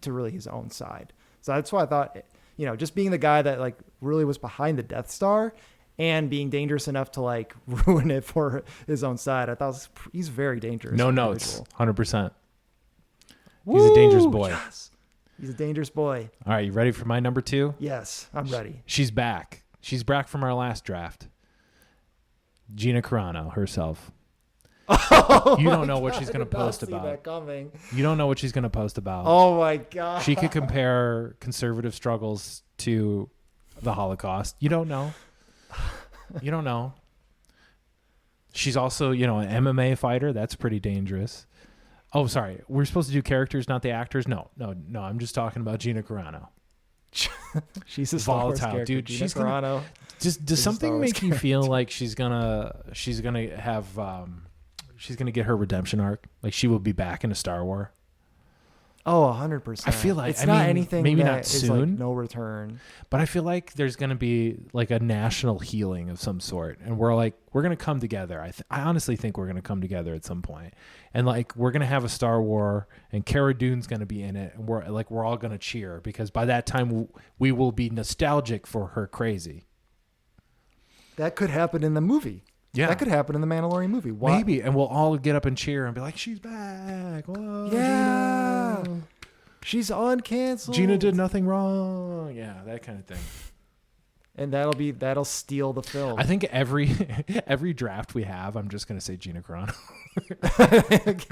really his own side. So that's why I thought, you know, just being the guy that like really was behind the Death Star and being dangerous enough to like ruin it for his own side, I thought he's very dangerous. No notes, 100%. He's a dangerous boy. Yes. He's a dangerous boy. All right, you ready for my number 2? Yes, I'm ready. She's back. She's back from our last draft. Gina Carano herself. Oh, you don't know what she's going to post about. about. That coming. You don't know what she's going to post about. Oh my God. She could compare conservative struggles to the Holocaust. You don't know. You don't know. She's also, you know, an MMA fighter. That's pretty dangerous. Oh, sorry. We're supposed to do characters, not the actors. No. I'm just talking about Gina Carano. She's a volatile dude. Gina She's Carano. Gonna, does something make you feel like she's gonna have she's gonna get her redemption arc? Like, she will be back in a Star Wars. Oh, 100%. I feel like it's not anything maybe that not is soon, like no return. But I feel like there's gonna be like a national healing of some sort, and we're gonna come together. I honestly think we're gonna come together at some point, and like we're gonna have a Star Wars, and Cara Dune's gonna be in it, and we're all gonna cheer, because by that time we will be nostalgic for her crazy. That could happen in the movie. Yeah, that could happen in the Mandalorian movie. What? Maybe, and we'll all get up and cheer and be like, "She's back!" Whoa, yeah, Gina. She's uncanceled. Gina did nothing wrong. Yeah, that kind of thing. And that'll steal the film. I think every draft we have, I'm just gonna say Gina Carano.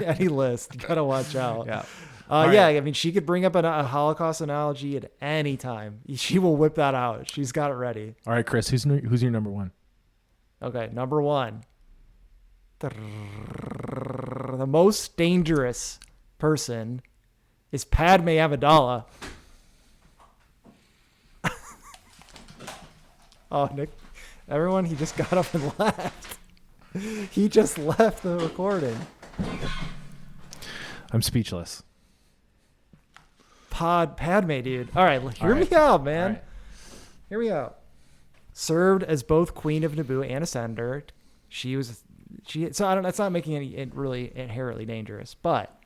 Any list, you gotta watch out. Yeah. Yeah, I mean, she could bring up a Holocaust analogy at any time. She will whip that out. She's got it ready. All right, Chris, who's your number 1? Okay, number 1. The most dangerous person is Padme Amidala. Oh, Nick, everyone, he just got up and left. He just left the recording. I'm speechless. Padme, dude. All right, hear me out, man. Right. Hear me out. Served as both Queen of Naboo and a senator. So I don't. That's not making it really inherently dangerous, but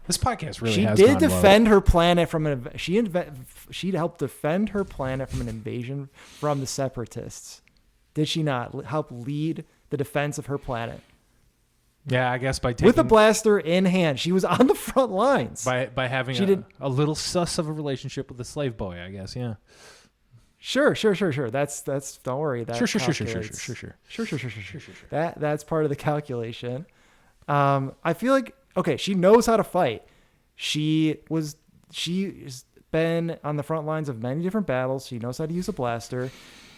This podcast really she has did gone defend low. her planet from an. She helped defend her planet from an invasion from the Separatists. Did she not help lead the defense of her planet? Yeah, I guess by taking, With a blaster in hand, she was on the front lines. by having a little sus of a relationship with a slave boy, I guess. Yeah. Sure. That's don't worry. That Sure. That's part of the calculation. I feel like, okay, she knows how to fight. She's been on the front lines of many different battles. She knows how to use a blaster.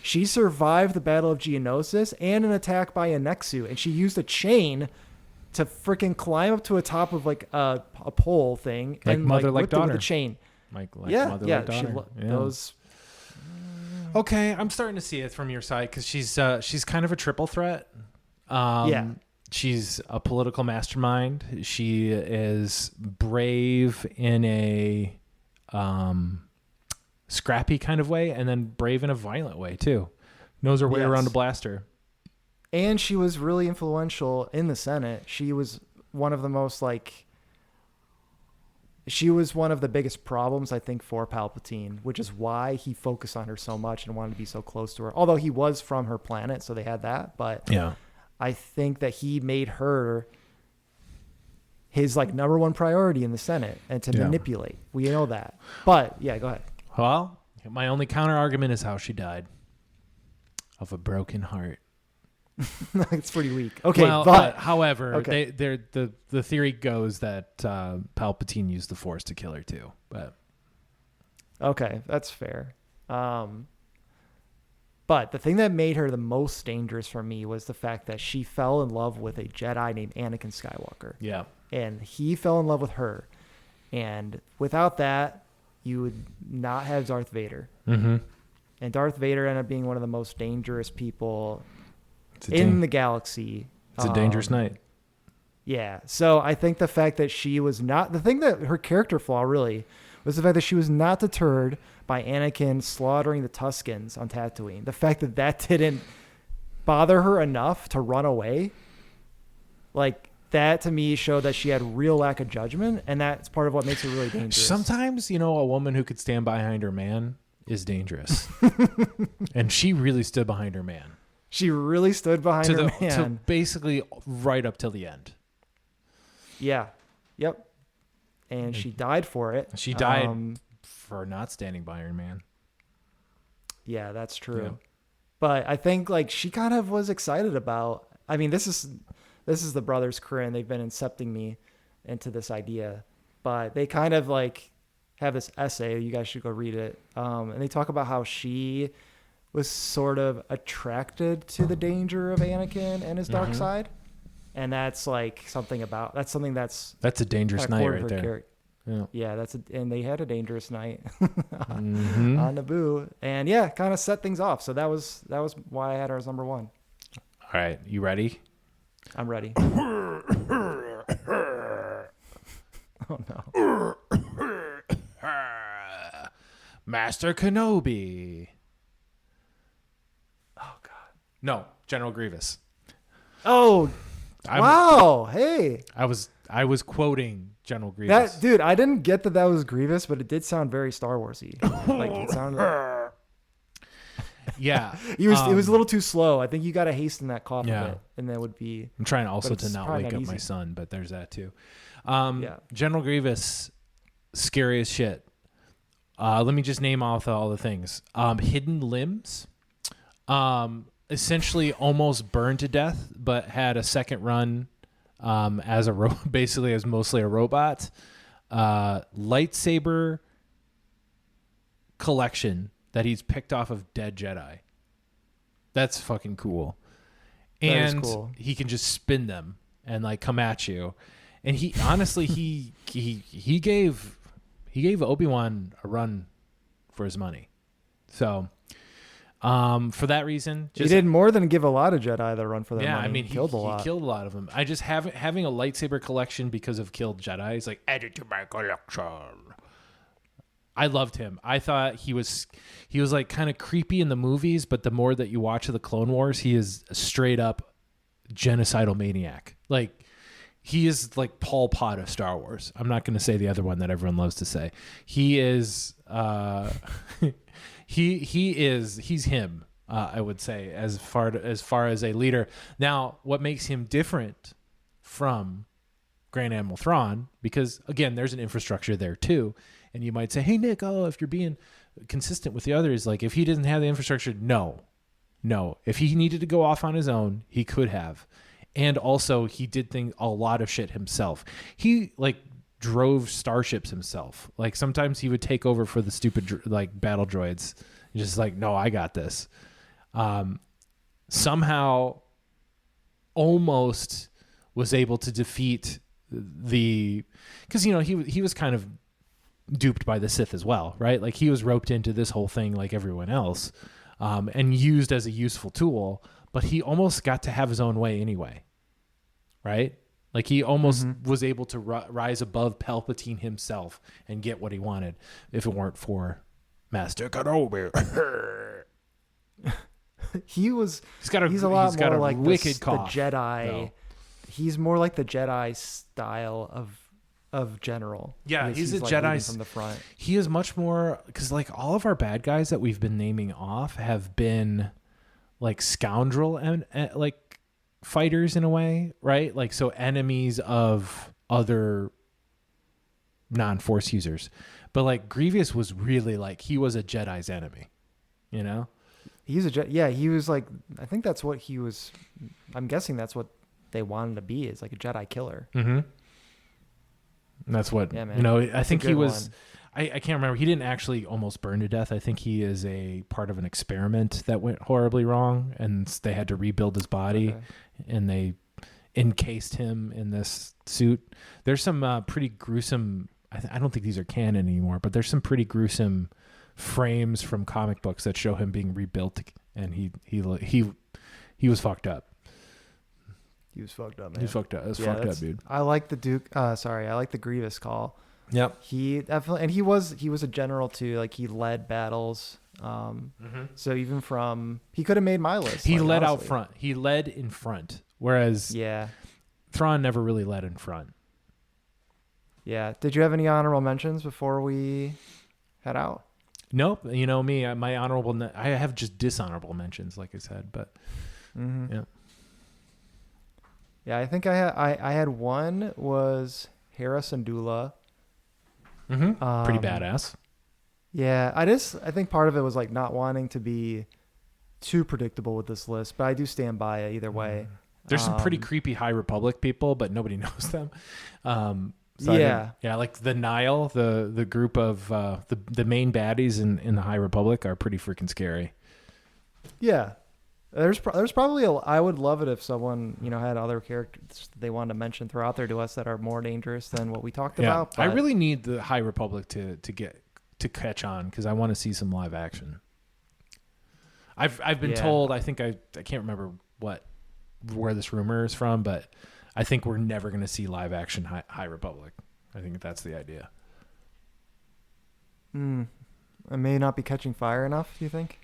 She survived the Battle of Geonosis and an attack by a Nexu, and she used a chain to freaking climb up to a top of like a pole thing, Like and mother, like whipped it with daughter. a chain. Like Yeah, mother, yeah. like daughter. Those. Okay, I'm starting to see it from your side, because she's kind of a triple threat. Yeah. She's a political mastermind. She is brave in a scrappy kind of way, and then brave in a violent way too. Knows her way around a blaster. And she was really influential in the Senate. She was one of the most she was one of the biggest problems, I think, for Palpatine, which is why he focused on her so much and wanted to be so close to her. Although he was from her planet, so they had that. But yeah, I think that he made her his number one priority in the Senate and to manipulate. We know that. But yeah, go ahead. Well, my only counter argument is how she died. Of a broken heart. It's pretty weak. Okay, well, but however, okay. The theory goes that Palpatine used the Force to kill her too. But okay, that's fair. But But the thing that made her the most dangerous for me was the fact that she fell in love with a Jedi named Anakin Skywalker. Yeah. And he fell in love with her. And without that, you would not have Darth Vader. Mm-hmm. And Darth Vader ended up being one of the most dangerous people in the galaxy. It's a dangerous night. Yeah. So I think the fact that she was not, the thing that her character flaw really was the fact that she was not deterred by Anakin slaughtering the Tuskens on Tatooine. The fact that that didn't bother her enough to run away, like that to me showed that she had real lack of judgment, and that's part of what makes her really dangerous. Sometimes, a woman who could stand behind her man is dangerous. And she really stood behind her man. She really stood behind her man. To basically right up till the end. Yeah. Yep. And she died for it. She died for not standing by her man. Yeah, that's true. Yeah. But I think like she kind of was excited about, I mean, this is the brothers' career, and they've been incepting me into this idea, but they kind of like have this essay. You guys should go read it. And they talk about how she was sort of attracted to the danger of Anakin and his dark side. And that's like that's a dangerous night right there. Yeah, and they had a dangerous night on Naboo, and yeah, kind of set things off. So that was why I had her as number one. All right, you ready? I'm ready. Oh no. Master Kenobi. Oh god. No, General Grievous. Oh. Wow. Hey. I was quoting General Grievous. Dude, I didn't get that was Grievous, but it did sound very Star Wars-y. Like it sounded. Yeah. It was a little too slow. I think you got to hasten that cough a bit, and that would be. I'm trying also to not wake up my son, but there's that too. Yeah. General Grievous, scary as shit. Let me just name off all the things. Hidden limbs. Essentially almost burned to death, but had a second run as basically as mostly a robot. Lightsaber collection that he's picked off of dead Jedi. That's fucking cool. And cool. He can just spin them and like come at you. And he honestly he gave Obi-Wan a run for his money. So for that reason, he did more than give a lot of Jedi the run for their money. Yeah, I mean, he killed a lot. He killed a lot of them. I just having a lightsaber collection because of killed Jedi is like added to my collection. I loved him. I thought he was like kind of creepy in the movies, but the more that you watch of the Clone Wars, he is a straight up genocidal maniac. Like he is like Pol Pot of Star Wars. I'm not going to say the other one that everyone loves to say. He is. He's him. I would say as far as a leader. Now, what makes him different from Grand Admiral Thrawn? Because again, there's an infrastructure there too. And you might say, hey, Nick, if you're being consistent with the others, like if he doesn't have the infrastructure, no. If he needed to go off on his own, he could have. And also he did a lot of shit himself. He like drove starships himself. Like sometimes he would take over for the stupid like battle droids. Just like, no, I got this. Somehow almost was able to defeat because he was kind of duped by the Sith as well, right? Like he was roped into this whole thing like everyone else, and used as a useful tool, but he almost got to have his own way anyway, right? Like he almost was able to rise above Palpatine himself and get what he wanted if it weren't for Master Kenobi. He's a lot more like wicked the Jedi. No. He's more like the Jedi style of general. Yeah, he's a like Jedi from the front. He is much more because like all of our bad guys that we've been naming off have been like scoundrel and like fighters in a way, right? Like so enemies of other non-Force users. But like Grievous was really like he was a Jedi's enemy, you know? He's a Jedi. Yeah, he was like I think that's what he was. I'm guessing that's what they wanted to be is like a Jedi killer. Mm-hmm. And that's what I think he was. I can't remember. He didn't actually almost burn to death. I think he is a part of an experiment that went horribly wrong, and they had to rebuild his body, and they encased him in this suit. There's some pretty gruesome. I don't think these are canon anymore, but there's some pretty gruesome frames from comic books that show him being rebuilt, and he was fucked up. He was fucked up, man. He was fucked up. It was fucked up, dude. I like the Duke. I like the Grievous call. Yep. He definitely, and he was a general too. Like he led battles. So even he could have made my list. He like, led honestly. out front. He led in front, whereas Thrawn never really led in front. Yeah. Did you have any honorable mentions before we head out? Nope. You know me, my I have just dishonorable mentions, like I said, but yeah. Yeah, I think I had one was Hera Syndulla. Pretty badass. Yeah, I think part of it was like not wanting to be too predictable with this list, but I do stand by it either way. There's some pretty creepy High Republic people, but nobody knows them. Like the Nile, the group of the main baddies in the High Republic are pretty freaking scary. Yeah. There's probably I would love it if someone, had other characters they wanted to mention throughout there to us that are more dangerous than what we talked about. I really need the High Republic to catch on, because I want to see some live action. I've been told, I think I can't remember where this rumor is from, but I think we're never going to see live action High Republic. I think that's the idea. It may not be catching fire enough, do you think?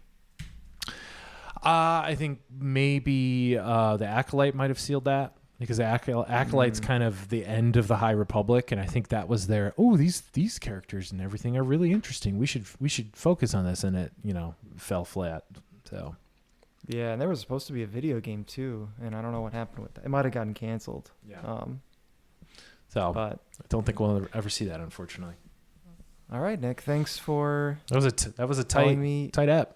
I think maybe the Acolyte might have sealed that, because the Acolyte's kind of the end of the High Republic, and I think that was their these characters and everything are really interesting. We should focus on this, and it fell flat. So yeah, and there was supposed to be a video game too, and I don't know what happened with that. It might have gotten canceled. Yeah. But I don't think we'll ever see that, unfortunately. All right, Nick. Thanks for that was a tight app.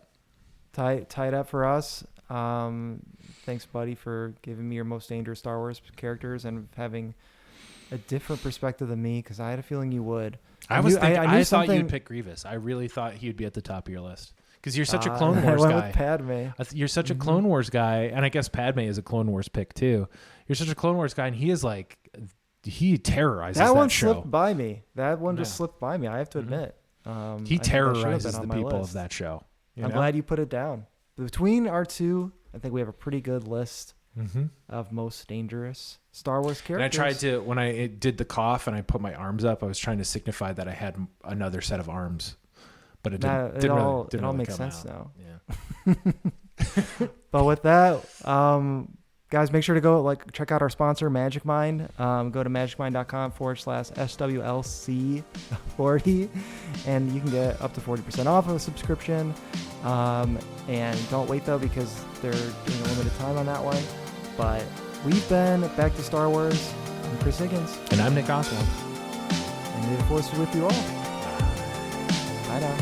Tight up for us. Thanks, buddy, for giving me your most dangerous Star Wars characters and having a different perspective than me, because I had a feeling you would. I thought you'd pick Grievous. I really thought he'd be at the top of your list, because you're such a Clone Wars guy. With Padme. You're such a Clone Wars guy, and I guess Padme is a Clone Wars pick too. You're such a Clone Wars guy, and he terrorizes that one show. Slipped by me. That one just slipped by me, I have to admit. He terrorizes the people of that show. I'm glad you put it down. Between our two, I think we have a pretty good list of most dangerous Star Wars characters. And I tried to, when I did the cough and I put my arms up, I was trying to signify that I had another set of arms, but it didn't really makes come sense out. now. Yeah. But with that, guys, make sure to go check out our sponsor, Magic Mind. Go to magicmind.com/SWLC40, and you can get up to 40% off of a subscription. And don't wait though, because they're doing a limited time on that one. But we've been Back to Star Wars. I'm Chris Higgins. And I'm Nick Oswald. And may the Force be with you all. Bye now.